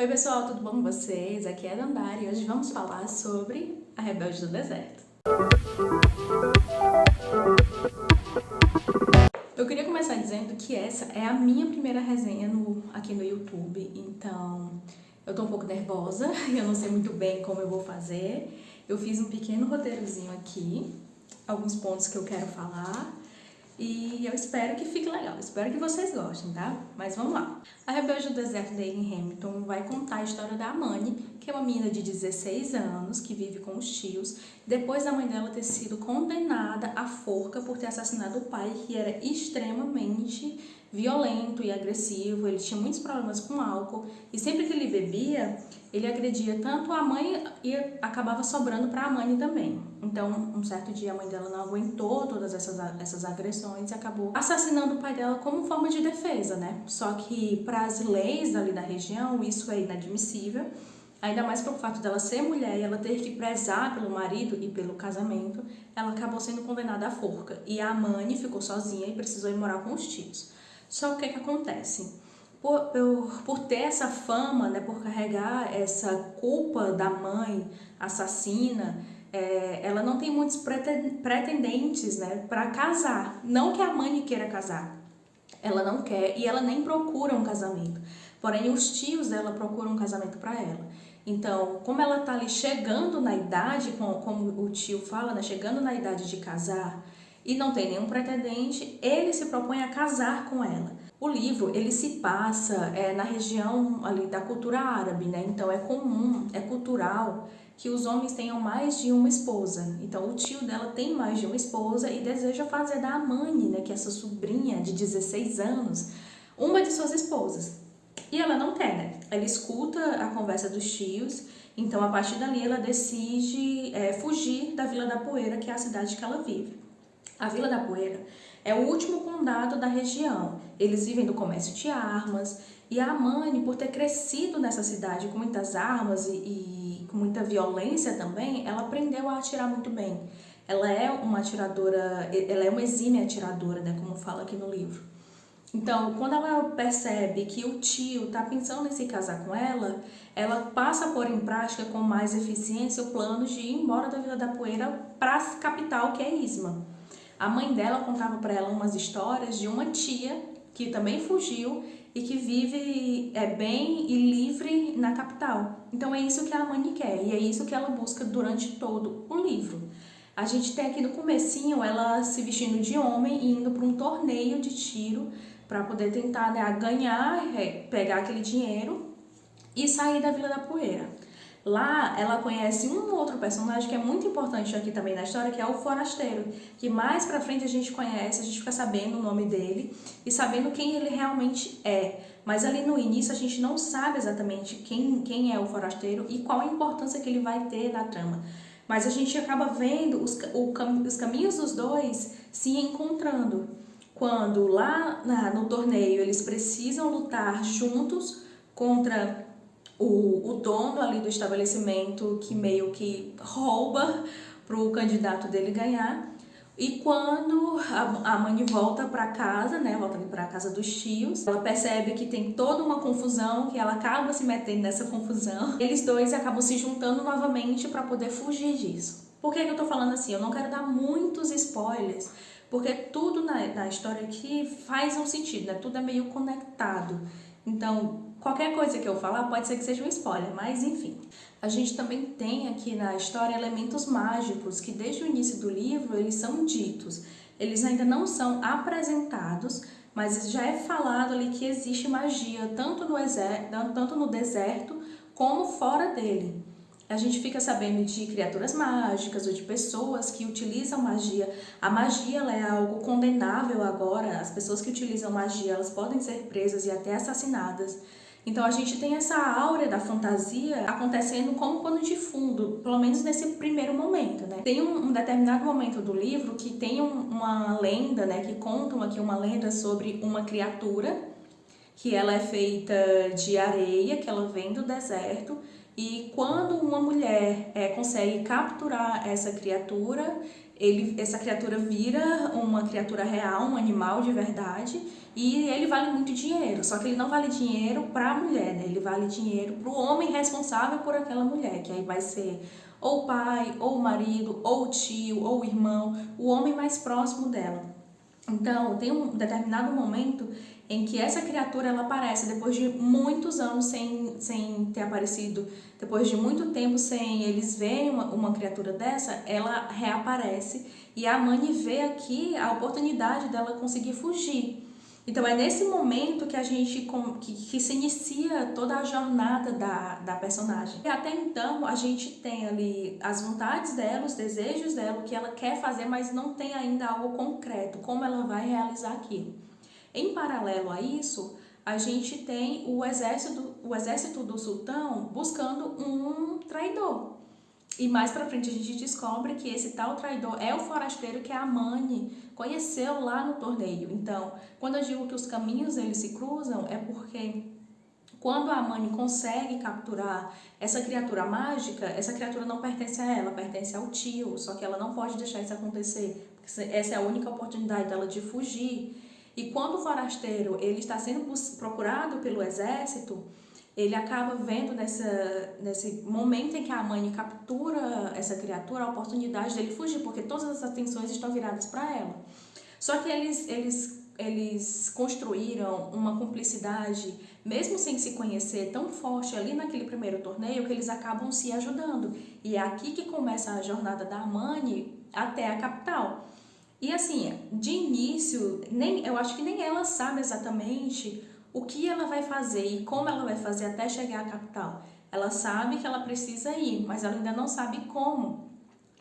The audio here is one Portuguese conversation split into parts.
Oi pessoal, tudo bom com vocês? Aqui é a Dandara e hoje vamos falar sobre A Rebelde do Deserto. Eu queria começar dizendo que essa é a minha primeira resenha aqui no YouTube, então eu tô um pouco nervosa e eu não sei muito bem como eu vou fazer. Eu fiz um pequeno roteirozinho aqui, alguns pontos que eu quero falar. E eu espero que fique legal, espero que vocês gostem, tá? Mas vamos lá. A Rebelde do Deserto da Anne Hamilton vai contar a história da Amani, que é uma menina de 16 anos que vive com os tios, depois da mãe dela ter sido condenada à forca por ter assassinado o pai, que era extremamente violento e agressivo. Ele tinha muitos problemas com álcool e sempre que ele bebia, ele agredia tanto a mãe e acabava sobrando para a mãe também. Então, um certo dia a mãe dela não aguentou todas essas agressões e acabou assassinando o pai dela como forma de defesa, né? Só que para as leis ali da região isso é inadmissível, ainda mais pelo fato dela ser mulher e ela ter que prezar pelo marido e pelo casamento, ela acabou sendo condenada à forca. E a mãe ficou sozinha e precisou ir morar com os tios. Só que o que acontece? Por ter essa fama, né, por carregar essa culpa da mãe assassina, ela não tem muitos pretendentes, né, para casar. Não que a mãe queira casar, ela não quer e ela nem procura um casamento. Porém, os tios dela procuram um casamento para ela. Então, como ela tá ali chegando na idade, como o tio fala, né, chegando na idade de casar e não tem nenhum pretendente, ele se propõe a casar com ela. O livro, ele se passa na região ali da cultura árabe, né? Então é comum, é cultural que os homens tenham mais de uma esposa. Então o tio dela tem mais de uma esposa e deseja fazer da Amani, né, que é essa sobrinha de 16 anos, uma de suas esposas. E ela não quer, né? Ela escuta a conversa dos tios, então a partir dali ela decide fugir da Vila da Poeira, que é a cidade que ela vive. A Vila da Poeira é o último condado da região. Eles vivem do comércio de armas e a Amani, por ter crescido nessa cidade com muitas armas e com muita violência também, ela aprendeu a atirar muito bem. Ela é uma atiradora, ela é uma exímia atiradora, né, como fala aqui no livro. Então, quando ela percebe que o tio está pensando em se casar com ela passa a pôr em prática com mais eficiência o plano de ir embora da Vila da Poeira para a capital, que é Isma. A mãe dela contava para ela umas histórias de uma tia que também fugiu e que vive bem e livre na capital. Então é isso que a Amani quer e é isso que ela busca durante todo o livro. A gente tem aqui no comecinho ela se vestindo de homem e indo para um torneio de tiro para poder tentar, né, ganhar, pegar aquele dinheiro e sair da Vila da Poeira. Lá ela conhece um outro personagem que é muito importante aqui também na história, que é o Forasteiro, que mais pra frente a gente conhece, a gente fica sabendo o nome dele e sabendo quem ele realmente é. Mas ali no início a gente não sabe exatamente quem é o Forasteiro e qual a importância que ele vai ter na trama. Mas a gente acaba vendo os caminhos dos dois se encontrando. Quando lá no torneio eles precisam lutar juntos contra o dono ali do estabelecimento que meio que rouba pro candidato dele ganhar. E quando a mãe volta para casa, né, volta para a casa dos tios, ela percebe que tem toda uma confusão, que ela acaba se metendo nessa confusão. Eles dois acabam se juntando novamente para poder fugir disso. Por que eu tô falando assim? Eu não quero dar muitos spoilers, porque tudo na história aqui faz um sentido, né? Tudo é meio conectado. Então, qualquer coisa que eu falar pode ser que seja um spoiler, mas enfim. A gente também tem aqui na história elementos mágicos que desde o início do livro eles são ditos. Eles ainda não são apresentados, mas já é falado ali que existe magia tanto no deserto como fora dele. A gente fica sabendo de criaturas mágicas ou de pessoas que utilizam magia. A magia ela é algo condenável agora. As pessoas que utilizam magia elas podem ser presas e até assassinadas. Então a gente tem essa áurea da fantasia acontecendo como pano de fundo, pelo menos nesse primeiro momento, né? Tem um determinado momento do livro que tem uma lenda, né? Que contam aqui uma lenda sobre uma criatura que ela é feita de areia, que ela vem do deserto. E quando uma mulher consegue capturar essa criatura, essa criatura vira uma criatura real, um animal de verdade, e ele vale muito dinheiro. Só que ele não vale dinheiro para a mulher, né? Ele vale dinheiro para o homem responsável por aquela mulher, que aí vai ser ou o pai, ou o marido, ou o tio, ou o irmão, o homem mais próximo dela. Então, tem um determinado momento em que essa criatura ela aparece depois de muitos anos sem ter aparecido, depois de muito tempo sem eles verem uma criatura dessa, ela reaparece e a Mani vê aqui a oportunidade dela conseguir fugir. Então é nesse momento que a gente que se inicia toda a jornada da personagem. E até então a gente tem ali as vontades dela, os desejos dela, o que ela quer fazer, mas não tem ainda algo concreto, como ela vai realizar aquilo. Em paralelo a isso, a gente tem o exército do sultão buscando um traidor. E mais pra frente a gente descobre que esse tal traidor é o forasteiro que a Mani conheceu lá no torneio. Então, quando eu digo que os caminhos eles se cruzam, é porque quando a Mani consegue capturar essa criatura mágica, essa criatura não pertence a ela, pertence ao tio, só que ela não pode deixar isso acontecer, porque essa é a única oportunidade dela de fugir. E quando o forasteiro ele está sendo procurado pelo exército, ele acaba vendo nesse momento em que a mãe captura essa criatura, a oportunidade dele fugir, porque todas as atenções estão viradas para ela. Só que eles construíram uma cumplicidade, mesmo sem se conhecer, tão forte ali naquele primeiro torneio, que eles acabam se ajudando. E é aqui que começa a jornada da Mani até a capital. E assim, de início, eu acho que nem ela sabe exatamente o que ela vai fazer e como ela vai fazer até chegar à capital. Ela sabe que ela precisa ir, mas ela ainda não sabe como.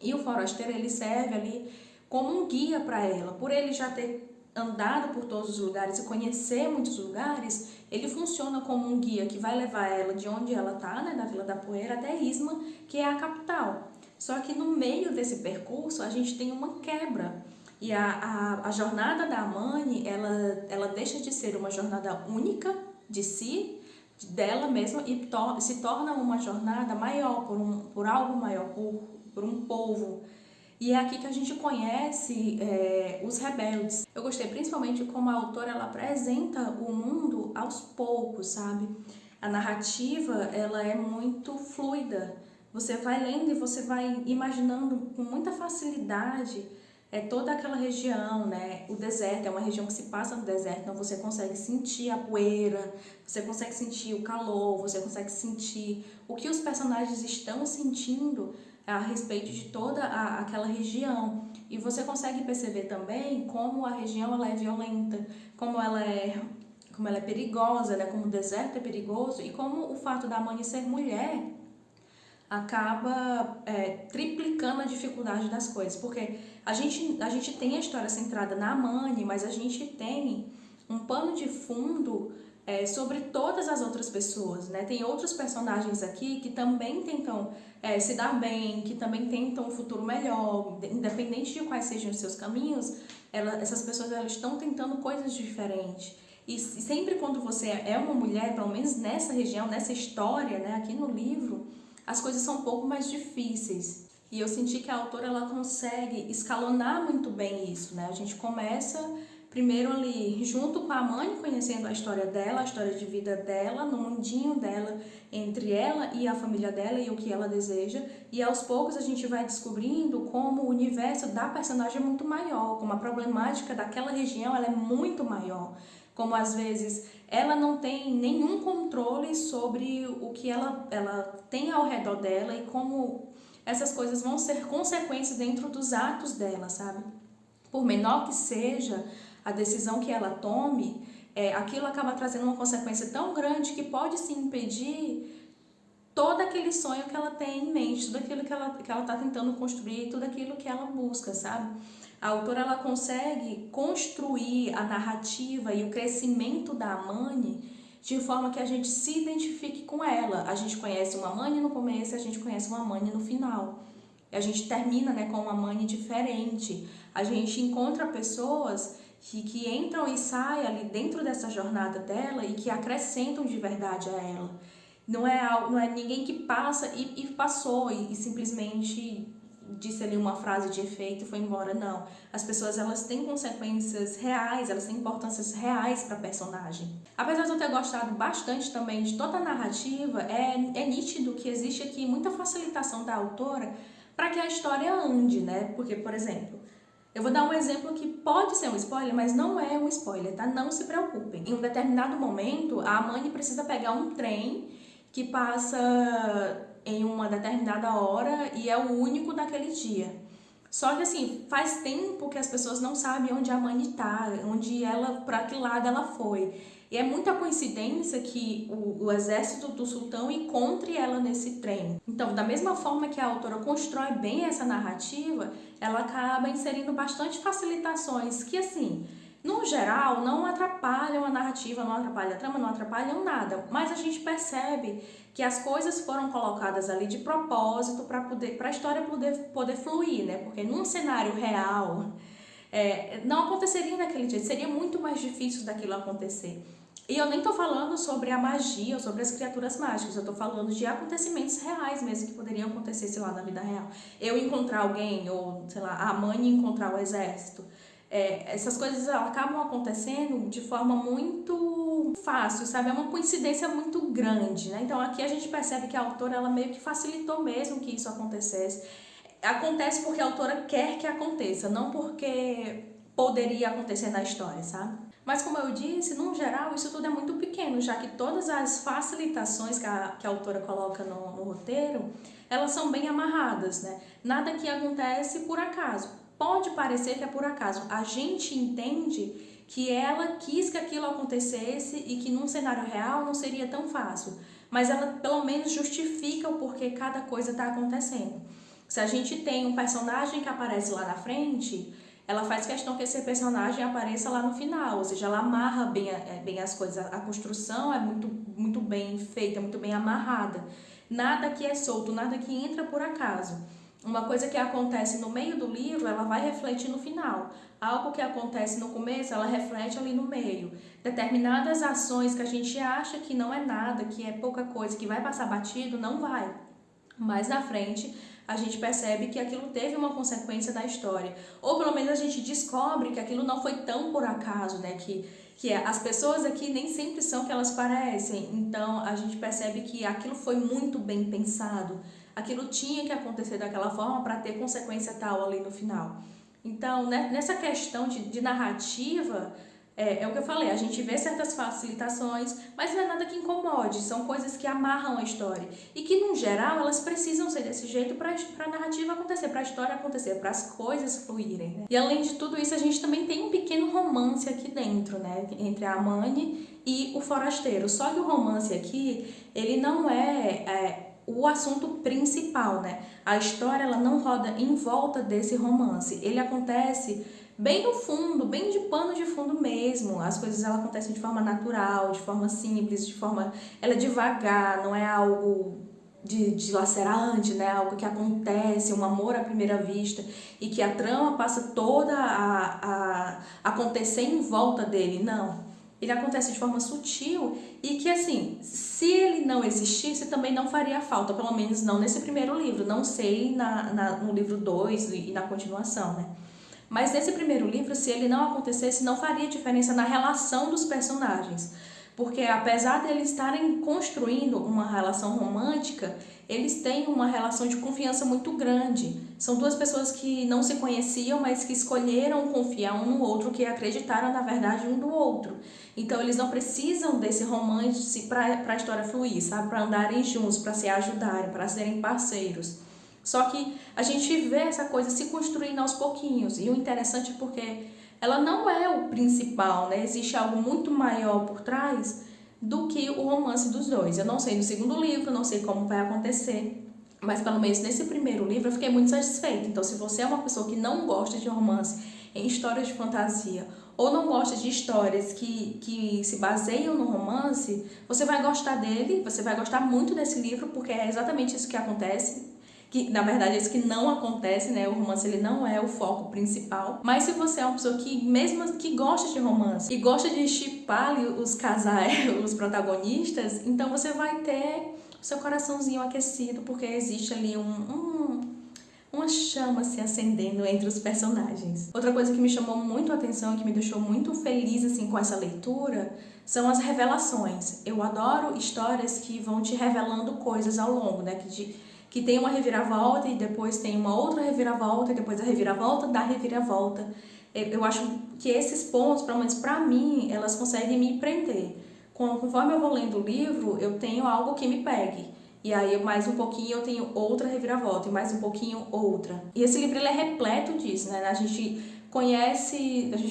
E o forasteiro, ele serve ali como um guia para ela. Por ele já ter andado por todos os lugares e conhecer muitos lugares, ele funciona como um guia que vai levar ela de onde ela está, né, na Vila da Poeira, até Isma, que é a capital. Só que no meio desse percurso, a gente tem uma quebra. E a jornada da Mani, ela deixa de ser uma jornada única de si, dela mesma, e se torna uma jornada maior, por algo maior, por um povo. E é aqui que a gente conhece os rebeldes. Eu gostei principalmente de como a autora ela apresenta o mundo aos poucos, sabe? A narrativa ela é muito fluida. Você vai lendo e você vai imaginando com muita facilidade toda aquela região, né? O deserto é uma região que se passa no deserto, então você consegue sentir a poeira, você consegue sentir o calor, você consegue sentir o que os personagens estão sentindo a respeito de toda aquela região. E você consegue perceber também como a região ela é violenta, como ela é perigosa, né? Como o deserto é perigoso e como o fato da Mani ser mulher acaba triplicando a dificuldade das coisas, porque a gente tem a história centrada na Mani, mas a gente tem um pano de fundo sobre todas as outras pessoas, né? Tem outros personagens aqui que também tentam se dar bem, que também tentam um futuro melhor, independente de quais sejam os seus caminhos, essas pessoas elas estão tentando coisas diferentes. E sempre quando você é uma mulher, pelo menos nessa região, nessa história, né, aqui no livro, as coisas são um pouco mais difíceis. E eu senti que a autora ela consegue escalonar muito bem isso, né? A gente começa primeiro ali junto com a mãe, conhecendo a história dela, a história de vida dela, no mundinho dela, entre ela e a família dela e o que ela deseja. E aos poucos a gente vai descobrindo como o universo da personagem é muito maior, como a problemática daquela região ela é muito maior. Como às vezes ela não tem nenhum controle sobre o que ela tem ao redor dela e como essas coisas vão ser consequências dentro dos atos dela, sabe? Por menor que seja a decisão que ela tome, aquilo acaba trazendo uma consequência tão grande que pode se impedir todo aquele sonho que ela tem em mente, tudo aquilo que ela está tentando construir, tudo aquilo que ela busca, sabe? A autora ela consegue construir a narrativa e o crescimento da Mani de forma que a gente se identifique com ela. A gente conhece uma Mani no começo, a gente conhece uma Mani no final. A gente termina, né, com uma Mani diferente. A gente encontra pessoas que entram e saem ali dentro dessa jornada dela e que acrescentam de verdade a ela. Não é ninguém que passa e passou e simplesmente disse ali uma frase de efeito e foi embora, não. As pessoas, elas têm consequências reais, elas têm importâncias reais para a personagem. Apesar de eu ter gostado bastante também de toda a narrativa, é nítido que existe aqui muita facilitação da autora para que a história ande, né? Porque, por exemplo, eu vou dar um exemplo que pode ser um spoiler, mas não é um spoiler, tá? Não se preocupem. Em um determinado momento, a Amani precisa pegar um trem que passa em uma determinada hora e é o único daquele dia. Só que assim, faz tempo que as pessoas não sabem onde a Amani tá, onde ela, para que lado ela foi. E é muita coincidência que o exército do sultão encontre ela nesse trem. Então, da mesma forma que a autora constrói bem essa narrativa, ela acaba inserindo bastante facilitações que, assim, no geral, não atrapalham a narrativa, não atrapalham a trama, não atrapalham nada. Mas a gente percebe que as coisas foram colocadas ali de propósito para a história poder fluir, né? Porque num cenário real, não aconteceria daquele jeito, seria muito mais difícil daquilo acontecer. E eu nem tô falando sobre a magia ou sobre as criaturas mágicas, eu tô falando de acontecimentos reais mesmo que poderiam acontecer, sei lá, na vida real. Eu encontrar alguém, ou sei lá, a mãe encontrar o exército. Essas coisas acabam acontecendo de forma muito fácil, sabe? É uma coincidência muito grande, né? Então aqui a gente percebe que a autora, ela meio que facilitou mesmo que isso acontecesse. Acontece porque a autora quer que aconteça, não porque poderia acontecer na história, sabe? Mas como eu disse, no geral, isso tudo é muito pequeno, já que todas as facilitações que a autora coloca no roteiro, elas são bem amarradas, né? Nada que acontece por acaso. Pode parecer que é por acaso. A gente entende que ela quis que aquilo acontecesse e que num cenário real não seria tão fácil. Mas ela pelo menos justifica o porquê cada coisa está acontecendo. Se a gente tem um personagem que aparece lá na frente, ela faz questão que esse personagem apareça lá no final, ou seja, ela amarra bem as coisas. A construção é muito bem feita, muito bem amarrada. Nada que é solto, nada que entra por acaso. Uma coisa que acontece no meio do livro, ela vai refletir no final. Algo que acontece no começo, ela reflete ali no meio. Determinadas ações que a gente acha que não é nada, que é pouca coisa, que vai passar batido, não vai. Mais na frente, a gente percebe que aquilo teve uma consequência da história. Ou pelo menos a gente descobre que aquilo não foi tão por acaso, né? Que as pessoas aqui nem sempre são o que elas parecem. Então a gente percebe que aquilo foi muito bem pensado. Aquilo tinha que acontecer daquela forma para ter consequência tal ali no final. Então, né, nessa questão de narrativa, é o que eu falei, a gente vê certas facilitações, mas não é nada que incomode, são coisas que amarram a história. E que, no geral, elas precisam ser desse jeito para a narrativa acontecer, para a história acontecer, para as coisas fluírem. Né? E além de tudo isso, a gente também tem um pequeno romance aqui dentro, né? Entre a Amani e o forasteiro. Só que o romance aqui, ele não é o assunto principal, né? A história, ela não roda em volta desse romance. Ele acontece bem no fundo, bem de pano de fundo mesmo. As coisas, elas acontecem de forma natural, de forma simples, ela é devagar, não é algo dilacerante, né? Algo que acontece, um amor à primeira vista e que a trama passa toda a acontecer em volta dele. Não. Ele acontece de forma sutil e que, assim, se ele não existisse, também não faria falta, pelo menos não nesse primeiro livro. Não sei no livro 2 e na continuação, né? Mas nesse primeiro livro, se ele não acontecesse, não faria diferença na relação dos personagens. Porque apesar de eles estarem construindo uma relação romântica, eles têm uma relação de confiança muito grande. São duas pessoas que não se conheciam, mas que escolheram confiar um no outro, que acreditaram na verdade um do outro. Então eles não precisam desse romance para a história fluir, sabe? Para andarem juntos, para se ajudarem, para serem parceiros. Só que a gente vê essa coisa se construindo aos pouquinhos. E o interessante é porque ela não é o principal, né? Existe algo muito maior por trás do que o romance dos dois. Eu não sei no segundo livro, não sei como vai acontecer, mas pelo menos nesse primeiro livro eu fiquei muito satisfeita. Então, se você é uma pessoa que não gosta de romance em histórias de fantasia ou não gosta de histórias que se baseiam no romance, você vai gostar dele, você vai gostar muito desse livro, porque é exatamente isso que acontece. Que na verdade é isso que não acontece, né? O romance, ele não é o foco principal. Mas se você é uma pessoa que mesmo que gosta de romance e gosta de shippar os casais, os protagonistas, então você vai ter o seu coraçãozinho aquecido, porque existe ali um uma chama se acendendo entre os personagens. Outra coisa que me chamou muito a atenção e que me deixou muito feliz assim com essa leitura são as revelações. Eu adoro histórias que vão te revelando coisas ao longo, né? Que tem uma reviravolta e depois tem uma outra reviravolta e depois a reviravolta da reviravolta. Eu acho que esses pontos, pelo menos pra mim, elas conseguem me prender. Conforme eu vou lendo o livro, eu tenho algo que me pegue. E aí, mais um pouquinho, eu tenho outra reviravolta, e mais um pouquinho, outra. E esse livro, ele é repleto disso, né? A gente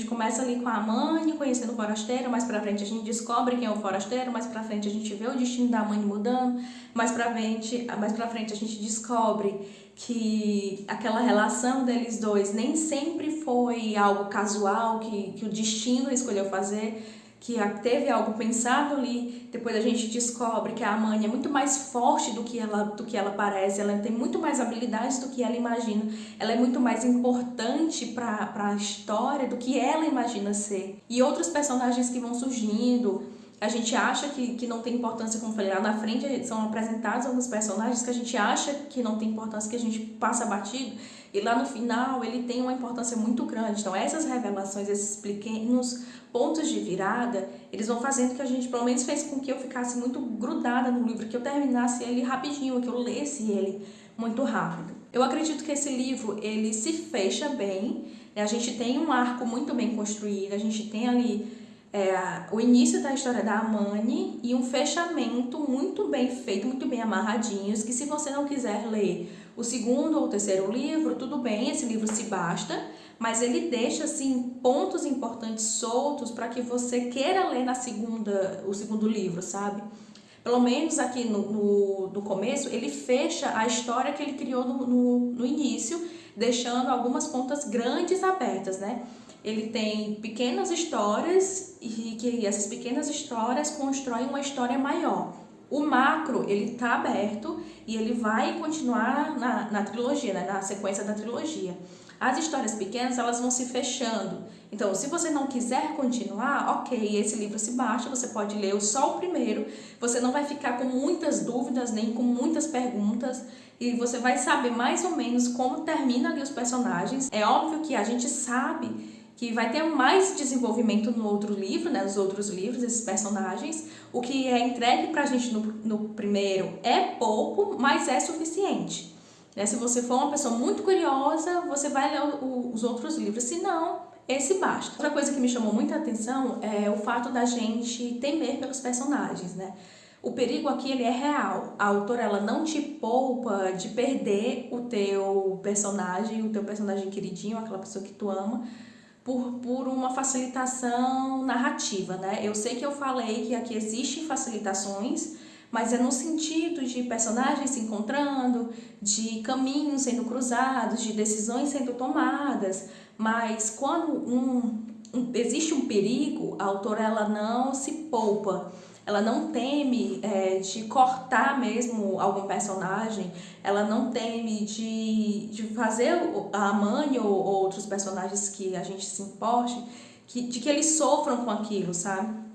começa ali com a Amani, conhecendo o forasteiro, mais pra frente a gente descobre quem é o forasteiro, mais pra frente a gente vê o destino da Amani mudando, mais pra frente a gente descobre que aquela relação deles dois nem sempre foi algo casual, que o destino escolheu fazer, que teve algo pensado ali. Depois a gente descobre que a Amani é muito mais forte do que ela parece, ela tem muito mais habilidades do que ela imagina, ela é muito mais importante para a história do que ela imagina ser. E outros personagens que vão surgindo, a gente acha que não tem importância, como eu falei, lá na frente são apresentados alguns personagens que a gente acha que não tem importância, que a gente passa batido, e lá no final ele tem uma importância muito grande. Então essas revelações, esses pequenos pontos de virada, eles vão fazendo que a gente, pelo menos fez com que eu ficasse muito grudada no livro, que eu terminasse ele rapidinho, que eu lesse ele muito rápido. Eu acredito que esse livro, ele se fecha bem, né? A gente tem um arco muito bem construído, a gente tem ali o início da história da Amani e um fechamento muito bem feito, muito bem amarradinhos, que se você não quiser ler o segundo ou o terceiro livro, tudo bem, esse livro se basta, mas ele deixa assim pontos importantes soltos para que você queira ler o segundo livro, sabe? Pelo menos aqui no começo, ele fecha a história que ele criou no início, deixando algumas pontas grandes abertas, né? Ele tem pequenas histórias e que essas pequenas histórias constroem uma história maior. O macro, ele está aberto e ele vai continuar na trilogia, né? Na sequência da trilogia. As histórias pequenas, elas vão se fechando. Então, se você não quiser continuar, ok, esse livro se baixa, você pode ler só o primeiro, você não vai ficar com muitas dúvidas, nem com muitas perguntas, e você vai saber mais ou menos como termina ali os personagens. É óbvio que a gente sabe que vai ter mais desenvolvimento no outro livro, né, nos outros livros, esses personagens. O que é entregue pra gente no primeiro é pouco, mas é suficiente. Se você for uma pessoa muito curiosa, você vai ler os outros livros, se não, esse basta. Outra coisa que me chamou muita atenção é o fato da gente temer pelos personagens, né? O perigo aqui, ele é real. A autora, ela não te poupa de perder o teu personagem queridinho, aquela pessoa que tu ama, por uma facilitação narrativa, né? Eu sei que eu falei que aqui existem facilitações, mas é no sentido de personagens se encontrando, de caminhos sendo cruzados, de decisões sendo tomadas. Mas quando existe um perigo, a autora, ela não se poupa, ela não teme de cortar mesmo algum personagem, ela não teme de fazer a Amani ou outros personagens que a gente se importe, de que eles sofram com aquilo, sabe?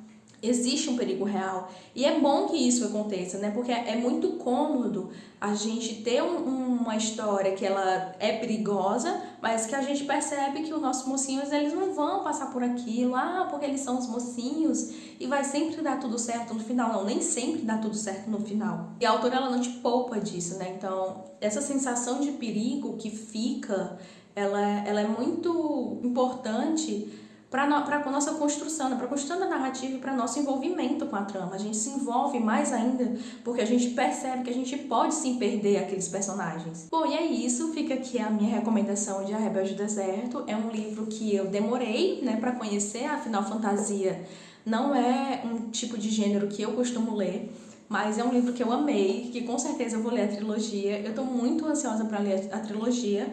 Existe um perigo real. E é bom que isso aconteça, né? Porque é muito cômodo a gente ter uma história que ela é perigosa, mas que a gente percebe que os nossos mocinhos, eles não vão passar por aquilo. Porque eles são os mocinhos e vai sempre dar tudo certo no final. Não, nem sempre dá tudo certo no final. E a autora, ela não te poupa disso, né? Então, essa sensação de perigo que fica, ela é muito importante para a nossa construção, né? Para a construção da narrativa e para nosso envolvimento com a trama. A gente se envolve mais ainda porque a gente percebe que a gente pode sim perder aqueles personagens. Bom, e é isso. Fica aqui a minha recomendação de A Rebelde do Deserto. É um livro que eu demorei, né, para conhecer. Afinal, fantasia não é um tipo de gênero que eu costumo ler, mas é um livro que eu amei, que com certeza eu vou ler a trilogia. Eu estou muito ansiosa para ler a trilogia.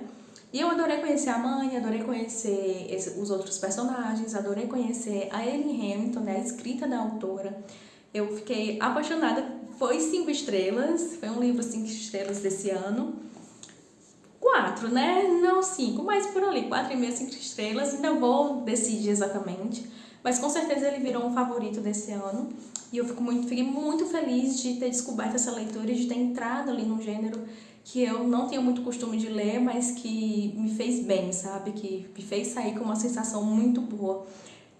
E eu adorei conhecer a mãe, adorei conhecer os outros personagens, adorei conhecer a Ellen Hamilton, né, a escrita da autora. Eu fiquei apaixonada, foi 5 estrelas, foi um livro 5 estrelas desse ano. 4, né? Não 5, mas por ali, 4,5, 5 estrelas, ainda vou decidir exatamente. Mas com certeza ele virou um favorito desse ano. E eu fiquei muito feliz de ter descoberto essa leitura e de ter entrado ali num gênero que eu não tenho muito costume de ler, mas que me fez bem, sabe? Que me fez sair com uma sensação muito boa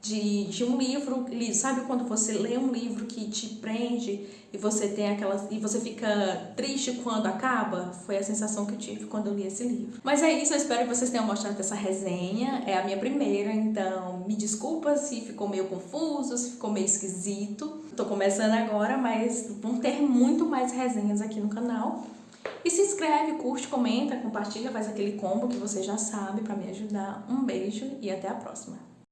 de um livro, sabe quando você lê um livro que te prende e você tem aquelas e você fica triste quando acaba? Foi a sensação que eu tive quando eu li esse livro. Mas é isso, eu espero que vocês tenham gostado dessa resenha. É a minha primeira, então me desculpa se ficou meio confuso, se ficou meio esquisito. Tô começando agora, mas vão ter muito mais resenhas aqui no canal. E se inscreve, curte, comenta, compartilha, faz aquele combo que você já sabe para me ajudar. Um beijo e até a próxima.